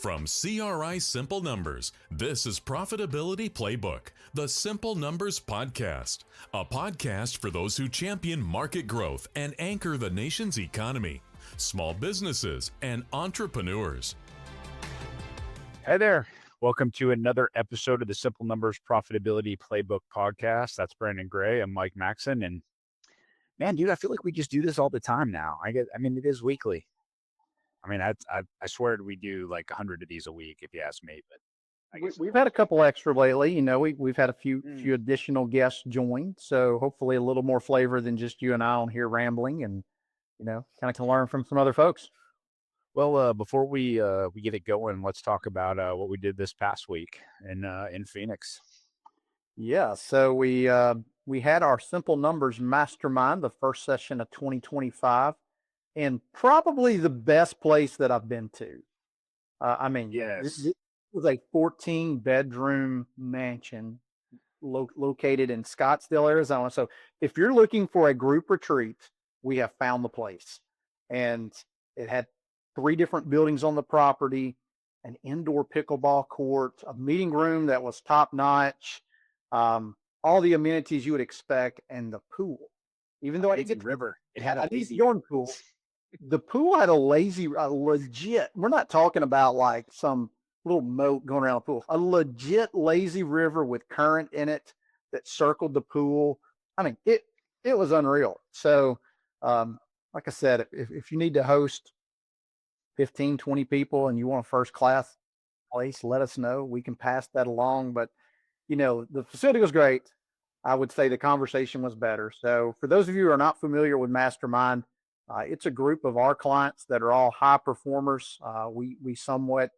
From CRI Simple Numbers, this is Profitability Playbook, the Simple Numbers Podcast, a podcast for those who champion market growth and anchor the nation's economy, small businesses, and entrepreneurs. Hey there. Welcome to another episode of the Simple Numbers Profitability Playbook podcast. That's Brandon Gray. I'm Mike Maxson. And man, dude, I feel like we just do this all the time now. It is weekly. I swear we do like 100 of these a week, if you ask me. But We've had a couple extra lately. You know, we've had a few additional guests join, so hopefully a little more flavor than just you and I on here rambling, and kind of can learn from some other folks. Well, before we get it going, let's talk about what we did this past week in Phoenix. Yeah, so we had our Simple Numbers Mastermind, the first session of 2025, and probably the best place that I've been to. Yes. This was a 14-bedroom mansion located in Scottsdale, Arizona. So if you're looking for a group retreat, we have found the place. And it had 3 different buildings on the property, an indoor pickleball court, a meeting room that was top notch, all the amenities you would expect, and the pool. Even though I didn't get river, it had a lazy pool. The pool had a legit. We're not talking about like some little moat going around the pool. A legit lazy river with current in it that circled the pool. I mean, it was unreal. So, like I said, if you need to host 15, 20 people and you want a first class place, let us know. We can pass that along. But, the facility was great. I would say the conversation was better. So for those of you who are not familiar with Mastermind, it's a group of our clients that are all high performers. We somewhat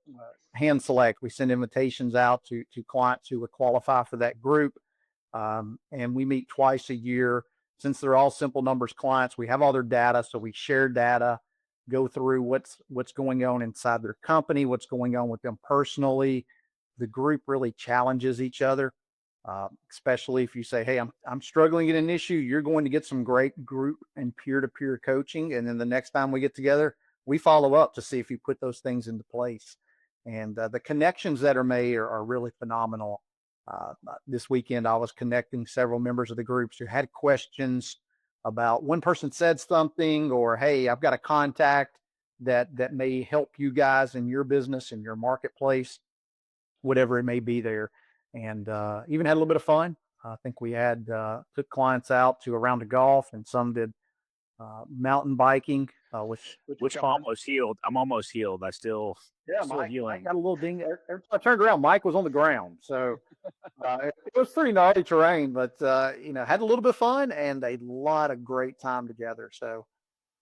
hand select. We send invitations out to clients who would qualify for that group. And we meet twice a year. Since they're all Simple Numbers clients, we have all their data. So we share data, go through what's going on inside their company, what's going on with them personally. The group really challenges each other. Especially if you say, hey, I'm struggling in an issue, you're going to get some great group and peer-to-peer coaching. And then the next time we get together, we follow up to see if you put those things into place. And the connections that are made are really phenomenal. This weekend, I was connecting several members of the groups who had questions about one person said something, or, hey, I've got a contact that may help you guys in your business, in your marketplace, whatever it may be there. And even had a little bit of fun. I think we had took clients out to a round of golf, and some did mountain biking, which I'm almost healed. I still Mike, healing. Mike got a little ding. Every time I turned around, Mike was on the ground. So it was pretty gnarly terrain, but had a little bit of fun and a lot of great time together. So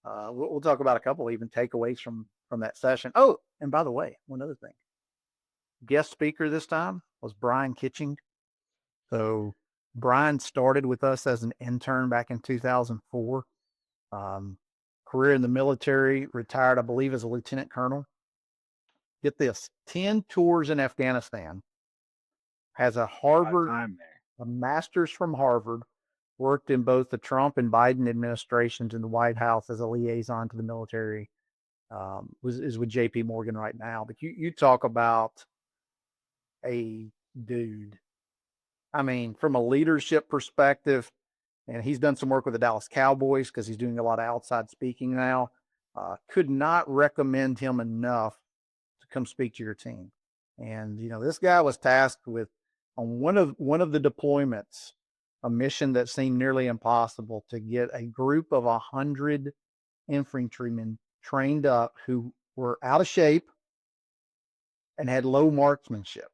we'll talk about a couple even takeaways from that session. Oh, and by the way, one other thing. Guest speaker this time was Brian Kitching. So Brian started with us as an intern back in 2004. Career in the military, retired, I believe, as a lieutenant colonel. Get this, 10 tours in Afghanistan. Has a master's from Harvard. Worked in both the Trump and Biden administrations in the White House as a liaison to the military. Is with JP Morgan right now. But you talk about a dude. I mean, from a leadership perspective, and he's done some work with the Dallas Cowboys because he's doing a lot of outside speaking now. Could not recommend him enough to come speak to your team. And this guy was tasked with, on one of the deployments, a mission that seemed nearly impossible, to get a group of 100 infantrymen trained up who were out of shape and had low marksmanship.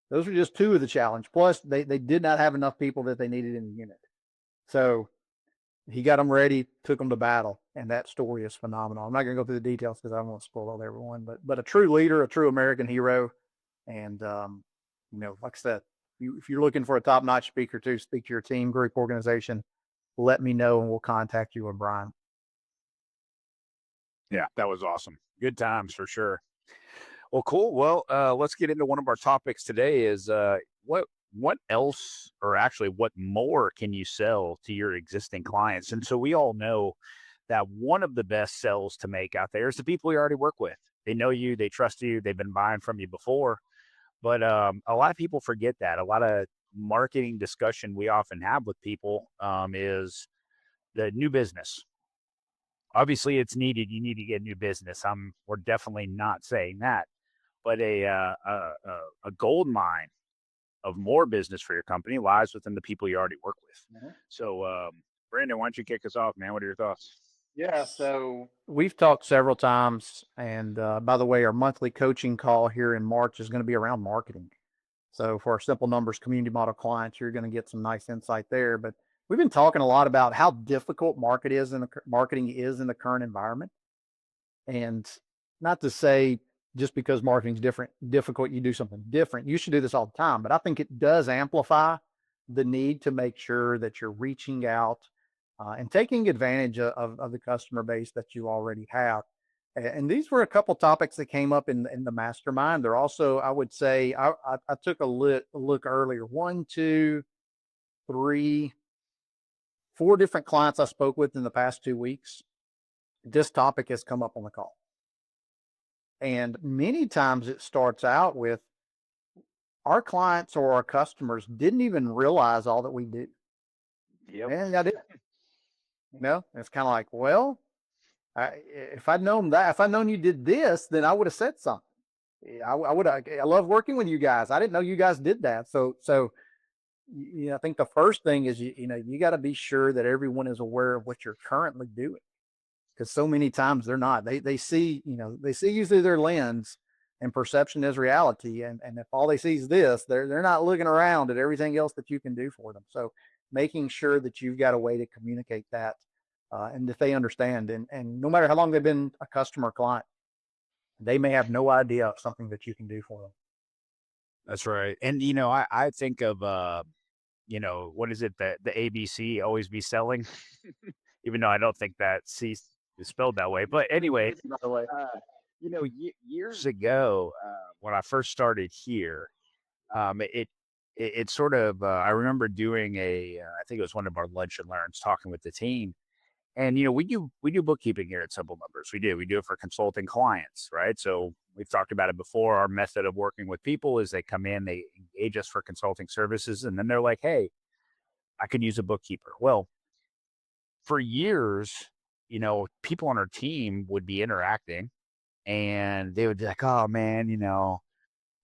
Those were just 2 of the challenge. Plus, they did not have enough people that they needed in the unit. So he got them ready, took them to battle, and that story is phenomenal. I'm not going to go through the details because I don't want to spoil everyone, but a true leader, a true American hero. And, like I said, if you're looking for a top-notch speaker to speak to your team, group, organization, let me know and we'll contact you with Brian. Yeah, that was awesome. Good times for sure. Well, cool. Well, let's get into one of our topics today is what else, or actually what more can you sell to your existing clients? And so we all know that one of the best sells to make out there is the people you already work with. They know you, they trust you, they've been buying from you before. But a lot of people forget that. A lot of marketing discussion we often have with people is the new business. Obviously, it's needed. You need to get new business. We're definitely not saying that, but a gold mine of more business for your company lies within the people you already work with. Mhm. So, Brandon, why don't you kick us off, man? What are your thoughts? Yeah, so we've talked several times, and by the way, our monthly coaching call here in March is going to be around marketing. So for our Simple Numbers community model clients, you're going to get some nice insight there. But we've been talking a lot about how difficult marketing is in the current environment, and not to say just because marketing's difficult, you do something different. You should do this all the time, but I think it does amplify the need to make sure that you're reaching out and taking advantage of the customer base that you already have. And these were a couple topics that came up in the mastermind. They're also, I would say, I took a look earlier. One, two, three, four different clients I spoke with in the past 2 weeks. This topic has come up on the call. And many times it starts out with our clients or our customers didn't even realize all that we do. Yep. And I did. It's kind of like, well, if I'd known that, if I'd known you did this, then I would have said something. I would. I love working with you guys. I didn't know you guys did that. So I think the first thing is you got to be sure that everyone is aware of what you're currently doing, because so many times they're not. They see you through their lens, and perception is reality. And if all they see is this, they're not looking around at everything else that you can do for them. So making sure that you've got a way to communicate that. And if they understand, and no matter how long they've been a customer or client, they may have no idea of something that you can do for them. That's right. And I think of what is it, the ABC, always be selling, even though I don't think that C is spelled that way. But anyway, By the way, years ago when I first started here, it sort of I remember doing I think it was one of our lunch and learns, talking with the team. And we do bookkeeping here at Simple Numbers. We do it for consulting clients, right? So we've talked about it before. Our method of working with people is they come in, they engage us for consulting services, and then they're like, "Hey, I could use a bookkeeper." Well, for years, people on our team would be interacting, and they would be like, "Oh man,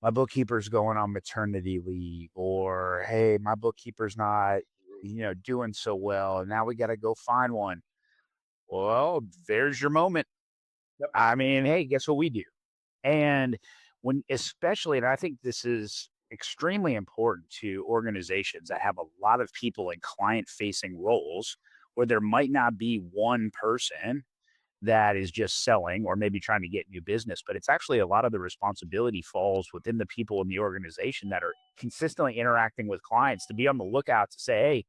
my bookkeeper's going on maternity leave," or, "Hey, my bookkeeper's not, doing so well, and now we got to go find one." Well, there's your moment. Yep. I mean, hey, guess what we do? And especially, and I think this is extremely important to organizations that have a lot of people in client facing roles, where there might not be one person that is just selling or maybe trying to get new business, but it's actually a lot of the responsibility falls within the people in the organization that are consistently interacting with clients, to be on the lookout to say, "Hey,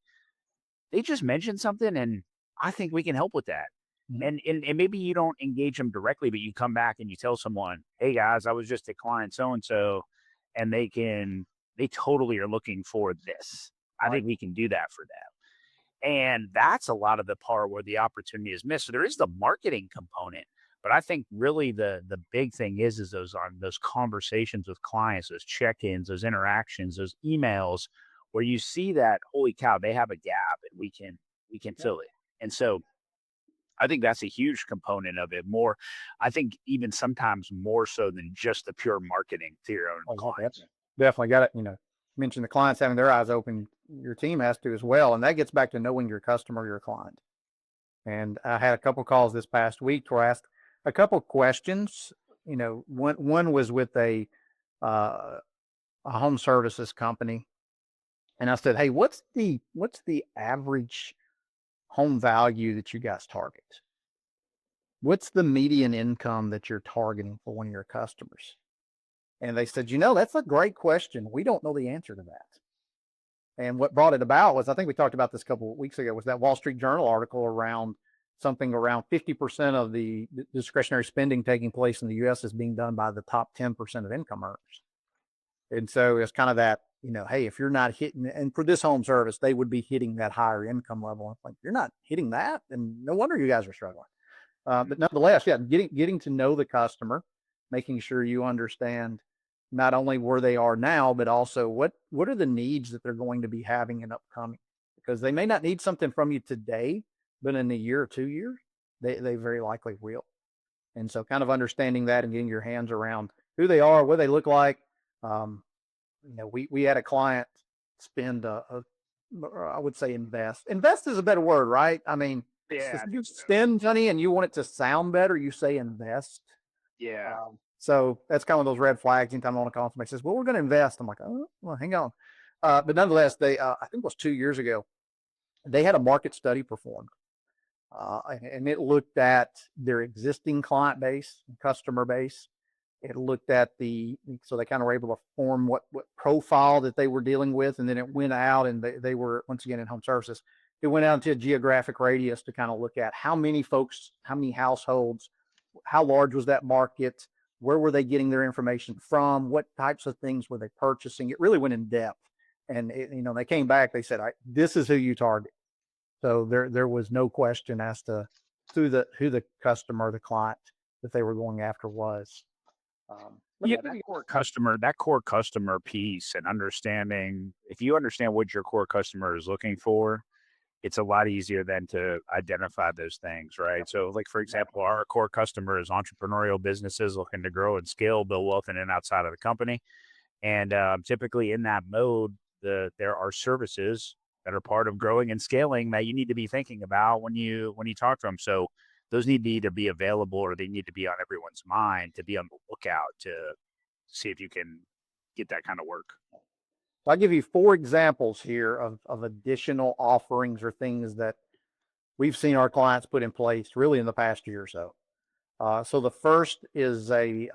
they just mentioned something and I think we can help with that." Mhm. And maybe you don't engage them directly, but you come back and you tell someone, "Hey guys, I was just at client so and so, and they totally are looking for this. I Right. think we can do that for them." And that's a lot of the part where the opportunity is missed. So there is the marketing component, but I think really the big thing is those conversations with clients, those check-ins, those interactions, those emails, where you see that, holy cow, they have a gap and we can Yep. fill it. And so I think that's a huge component of it. More, I think even sometimes more so than just the pure marketing to your own Oh, yeah, clients. definitely got it. Mention the clients having their eyes open. Your team has to as well, and that gets back to knowing your customer, your client. And I had a couple calls this past week where I asked a couple questions. One was with uh, a home services company, and I said, "Hey, what's the average home value that you guys target? What's the median income that you're targeting for one of your customers?" And they said, "That's a great question. We don't know the answer to that." And what brought it about was, I think we talked about this a couple of weeks ago, was that Wall Street Journal article around something around 50% of the discretionary spending taking place in the US is being done by the top 10% of income earners. And so it's kind of that hey, if you're not hitting, and for this home service, they would be hitting that higher income level. Like, you're not hitting that, and no wonder you guys are struggling. But nonetheless, yeah, getting to know the customer, making sure you understand not only where they are now, but also what are the needs that they're going to be having in upcoming, because they may not need something from you today, but in a year or 2 years, they very likely will. And so kind of understanding that and getting your hands around who they are, what they look like. Um, we had a client spend I would say invest. Invest is a better word, right? I mean, Yeah. if you spend money and you want it to sound better, you say invest. Yeah. So that's kind of those red flags. Anytime I want to call somebody says, well, we're going to invest. I'm like, oh, well, hang on. But nonetheless, I think it was 2 years ago, they had a market study performed. And it looked at their existing client base, customer base. It looked at so they kind of were able to form what profile that they were dealing with. And then it went out, and they were, once again, in home services. It went out into a geographic radius to kind of look at how many folks, how many households, how large was that market, where were they getting their information from, what types of things were they purchasing. It really went in depth. And they came back, they said, this is who you target. So there was no question as to who the customer, the client that they were going after was. Yeah, that core customer piece, and understanding, if you understand what your core customer is looking for, it's a lot easier then to identify those things, right? So, like, for example, our core customer is entrepreneurial businesses looking to grow and scale, build wealth in and outside of the company. And typically in that mode, there are services that are part of growing and scaling that you need to be thinking about when you talk to them. So those need to either be available, or they need to be on everyone's mind to be on the lookout to see if you can get that kind of work. So I'll give you 4 examples here of additional offerings or things that we've seen our clients put in place really in the past year or so. So the first is a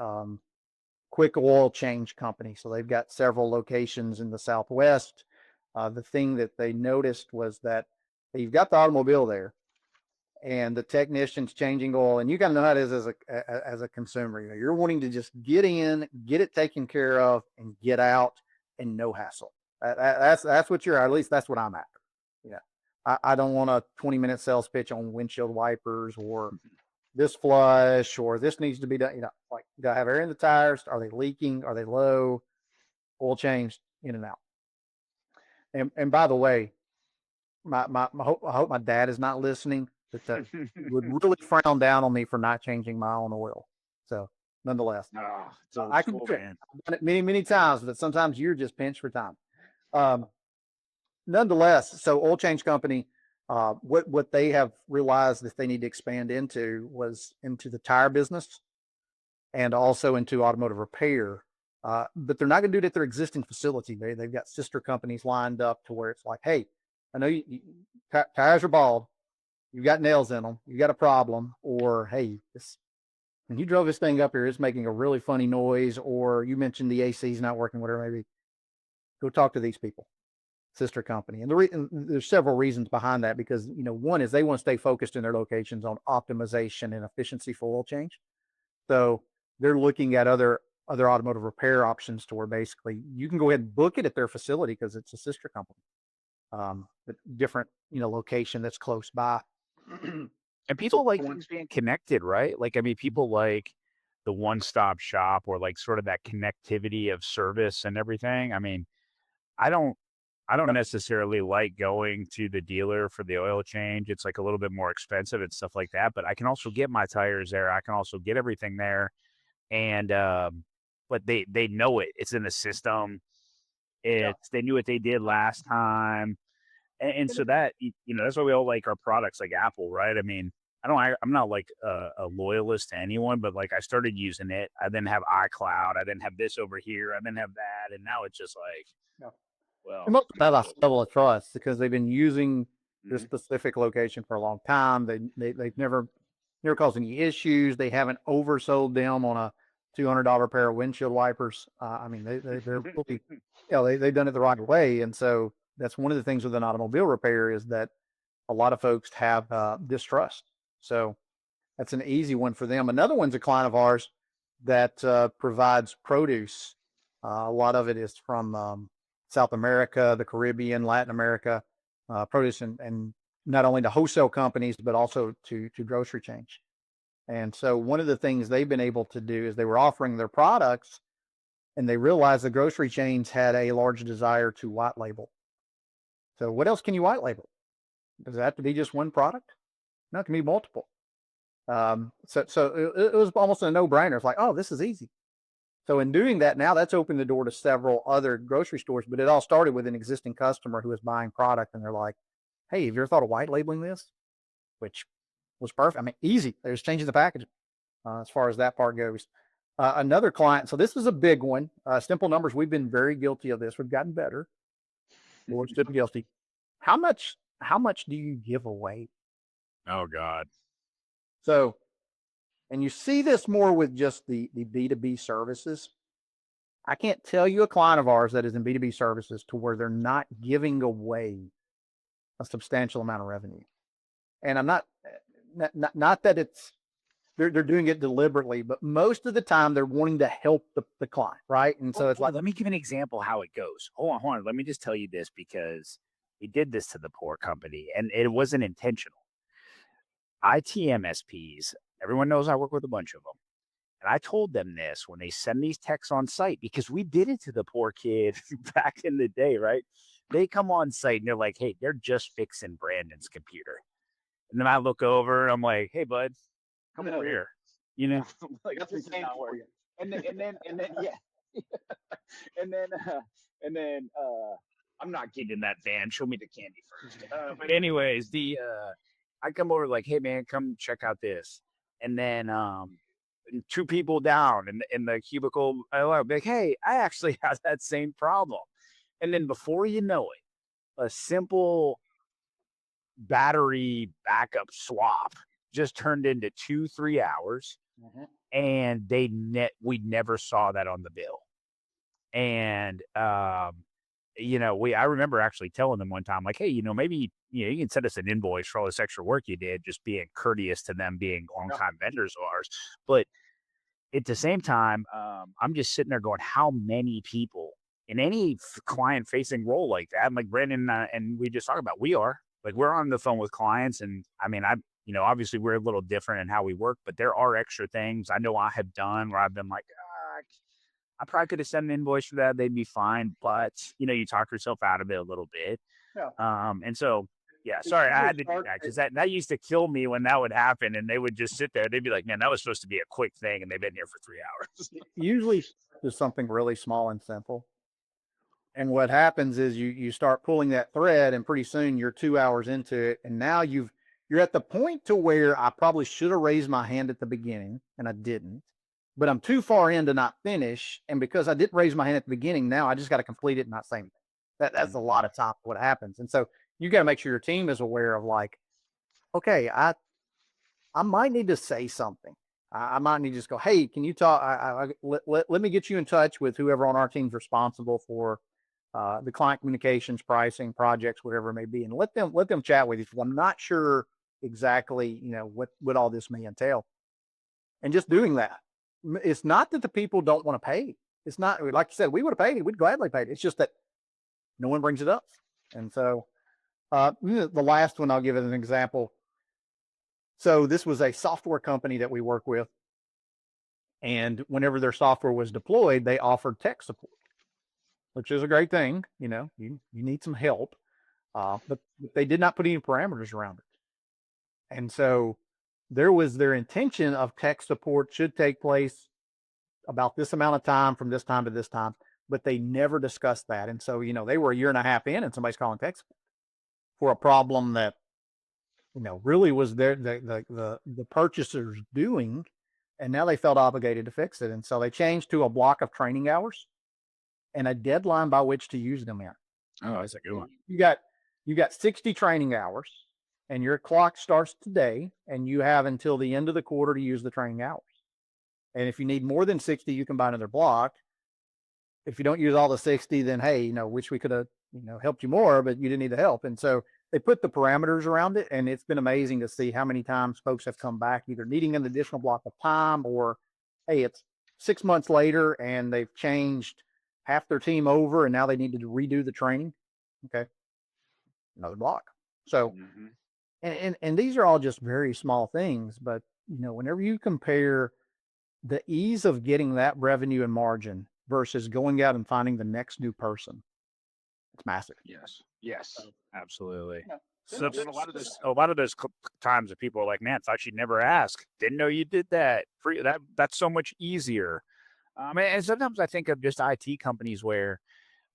quick oil change company. So they've got several locations in the Southwest. The thing that they noticed was that you've got the automobile there, and the technician's changing oil, and you kind of know how it is as a consumer. You're wanting to just get in, get it taken care of, and get out, and no hassle. That's what at least that's what I'm after. I don't want a 20-minute sales pitch on windshield wipers, or this flush, or this needs to be done. Like, do I have air in the tires? Are they leaking? Are they low? Oil changed, in and out. And by the way, I hope my dad is not listening. That would really frown down on me for not changing my own oil. So nonetheless, I can do it. I've done it many, many times, but sometimes you're just pinched for time. Nonetheless, so oil change company, what they have realized that they need to expand into was into the tire business, and also into automotive repair. But they're not going to do it at their existing facility. They've got sister companies lined up to where it's like, hey, I know tires are bald, you've got nails in them, you got a problem, or hey, when you drove this thing up here, it's making a really funny noise, or you mentioned the AC's not working, whatever it may be. Go talk to these people, sister company. And there's several reasons behind that, because one is they want to stay focused in their locations on optimization and efficiency for oil change. So they're looking at other automotive repair options to where basically you can go ahead and book it at their facility because it's a sister company, but different location that's close by. And people like being connected, right? Like, I mean, people like the one-stop shop, or like sort of that connectivity of service and everything. I mean, I don't necessarily like going to the dealer for the oil change. It's like a little bit more expensive and stuff like that, but I can also get my tires there. I can also get everything there. And but they know it. It's in the system. They knew what they did last time. And so that, that's why we all like our products like Apple, right? I mean, I'm not like a loyalist to anyone, but like I started using it. I didn't have iCloud. I didn't have this over here. I didn't have that. And now it's just like, well, most of that level of trust, because they've been using this specific location for a long time. They've never caused any issues. They haven't oversold them on a $200 pair of windshield wipers. I mean, they're really, they've done it the right way. And so that's one of the things with an automobile repair, is that a lot of folks have distrust. So that's an easy one for them. Another one's a client of ours that provides produce. A lot of it is from South America, the Caribbean, Latin America, produce and not only to wholesale companies, but also to grocery chains. And so one of the things they've been able to do is they were offering their products and they realized the grocery chains had a large desire to white label. So what else can you white label? Does it have to be just one product? No, it can be multiple. So it was almost a no-brainer. It's like, oh, this is easy. So in doing that, now that's opened the door to several other grocery stores, but it all started with an existing customer who was buying product and they're like, hey, have you ever thought of white labeling this? Which was perfect. I mean, easy. They're just changing the packaging as far as that part goes. Another client, so this is a big one. Simple Numbers, we've been very guilty of this. We've gotten better. We're still guilty. How much do you give away? Oh God. So, and you see this more with just the B2B services. I can't tell you a client of ours that is in B2B services to where they're not giving away a substantial amount of revenue. And I'm not that it's, they're doing it deliberately, but most of the time they're wanting to help the client, right? And so it's like, let me give an example how it goes. Hold on. Let me just tell you this because we did this to the poor company and it wasn't intentional. IT MSPs, everyone knows I work with a bunch of them. And I told them this when they send these texts on site because we did it to the poor kid back in the day, right? They come on site and they're like, hey, they're just fixing Brandon's computer. And then I look over and I'm like, hey, bud, come over here. You know, like that's the not working. And then yeah. and then I'm not getting in that van. Show me the candy first. But anyways, I come over like, hey man, come check out this. And then two people down in the cubicle, I'll be like, hey, I actually have that same problem. And then before you know it, a simple battery backup swap just turned into 2-3 hours. mm-hmm. And we never saw that on the bill. And I remember actually telling them one time, like, hey, maybe you can send us an invoice for all this extra work you did, just being courteous to them being longtime vendors of ours. But at the same time, I'm just sitting there going, how many people in any client facing role like that? And like Brandon and we just talked about, we're on the phone with clients. And I mean, obviously we're a little different in how we work, but there are extra things I know I have done where I've been like, I probably could have sent an invoice for that. They'd be fine. But, you talk yourself out of it a little bit. Yeah. And so, yeah, sorry, I had to do that because that used to kill me when that would happen. And they would just sit there. They'd be like, man, that was supposed to be a quick thing. And they've been here for 3 hours. Usually there's something really small and simple. And what happens is you start pulling that thread and pretty soon you're 2 hours into it. And now you're at the point to where I probably should have raised my hand at the beginning and I didn't. But I'm too far in to not finish. And because I didn't raise my hand at the beginning, now I just got to complete it and not say anything. That's a lot of time what happens. And so you got to make sure your team is aware of like, okay, I might need to say something. I might need to just go, hey, can you talk? Let me get you in touch with whoever on our team's responsible for the client communications, pricing, projects, whatever it may be. And let them chat with you. I'm not sure exactly, what all this may entail. And just doing that. It's not that the people don't want to pay. It's not, like you said, we would have paid it. We'd gladly paid it. It's just that no one brings it up. And so the last one, I'll give it an example. So this was a software company that we work with. And whenever their software was deployed, they offered tech support, which is a great thing. You need some help. But they did not put any parameters around it. And so there was their intention of tech support should take place about this amount of time from this time to this time, but they never discussed that. And so, they were a year and a half in and somebody's calling tech support for a problem that, really was the purchasers doing. And now they felt obligated to fix it. And so they changed to a block of training hours and a deadline by which to use them in. Oh, that's a good one. You got 60 training hours. And your clock starts today, and you have until the end of the quarter to use the training hours. And if you need more than 60, you can buy another block. If you don't use all the 60, then, hey, wish we could have, helped you more, but you didn't need the help. And so they put the parameters around it, and it's been amazing to see how many times folks have come back either needing an additional block of time or, hey, it's 6 months later, and they've changed half their team over and now they need to redo the training. Okay. Another block. So, Mhm. and these are all just very small things, but whenever you compare the ease of getting that revenue and margin versus going out and finding the next new person, it's massive. Yes. Yes. So, Absolutely. You know, So, then a lot of those. a lot of those times that people are like, "Man, thought you'd never ask. Didn't know you did that. Free that's so much easier." And sometimes I think of just IT companies where,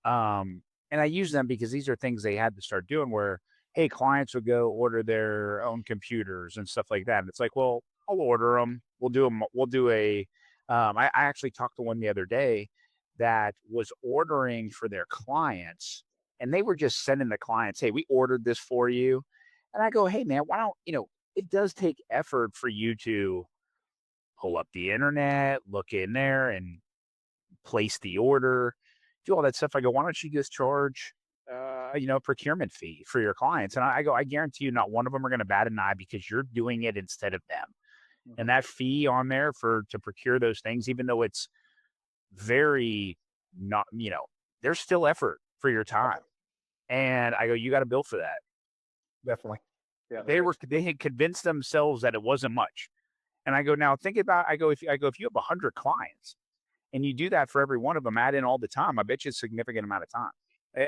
and I use them because these are things they had to start doing. Where, hey, clients would go order their own computers and stuff like that. And it's like, well, I'll order them. We'll do them. We'll do a. I actually talked to one the other day that was ordering for their clients, and they were just sending the clients, "Hey, we ordered this for you." And I go, "Hey, man, why don't it does take effort for you to pull up the internet, look in there, and place the order, do all that stuff." I go, "Why don't you just charge, procurement fee for your clients?" And I go, "I guarantee you, not one of them are going to bat an eye because you're doing it instead of them." And that fee on there to procure those things, even though it's very not, there's still effort for your time. And I go, "You got to bill for that." definitely. Yeah. They had convinced themselves that it wasn't much. And I go, "Now think about," if you have 100 clients and you do that for every one of them, add in all the time, I bet you a significant amount of time.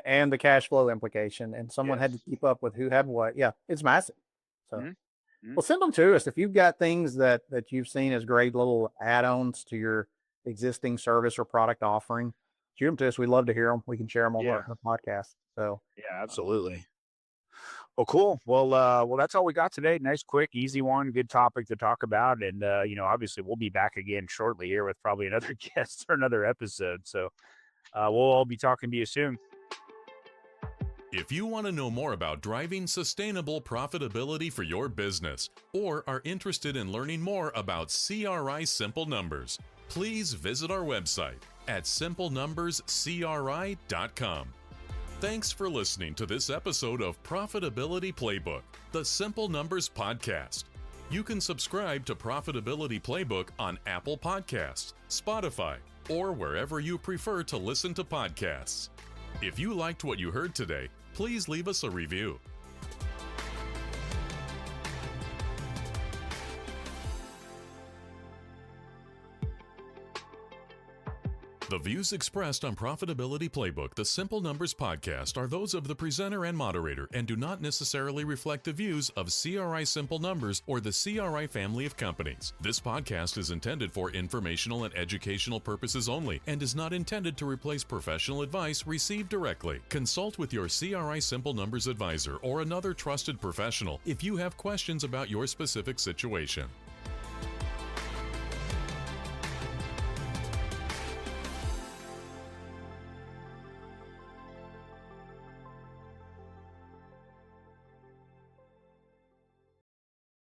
And the cash flow implication, and someone had to Yes. keep up with who had what. Yeah, it's massive. So, Mhm. Mhm. well, send them to us if you've got things that you've seen as great little add-ons to your existing service or product offering. Shoot them to us. We'd love to hear them. We can share them on Yeah. our podcast. So, Yeah, absolutely. Well, cool. Well, that's all we got today. Nice, quick, easy one. Good topic to talk about. And, obviously we'll be back again shortly here with probably another guest or another episode. So, we'll all be talking to you soon. If you want to know more about driving sustainable profitability for your business or are interested in learning more about CRI Simple Numbers, please visit our website at simplenumberscri.com. Thanks for listening to this episode of Profitability Playbook, the Simple Numbers Podcast. You can subscribe to Profitability Playbook on Apple Podcasts, Spotify, or wherever you prefer to listen to podcasts. If you liked what you heard today, please leave us a review. The views expressed on Profitability Playbook, the Simple Numbers Podcast, are those of the presenter and moderator and do not necessarily reflect the views of CRI Simple Numbers or the CRI family of companies. This podcast is intended for informational and educational purposes only and is not intended to replace professional advice received directly. Consult with your CRI Simple Numbers advisor or another trusted professional if you have questions about your specific situation.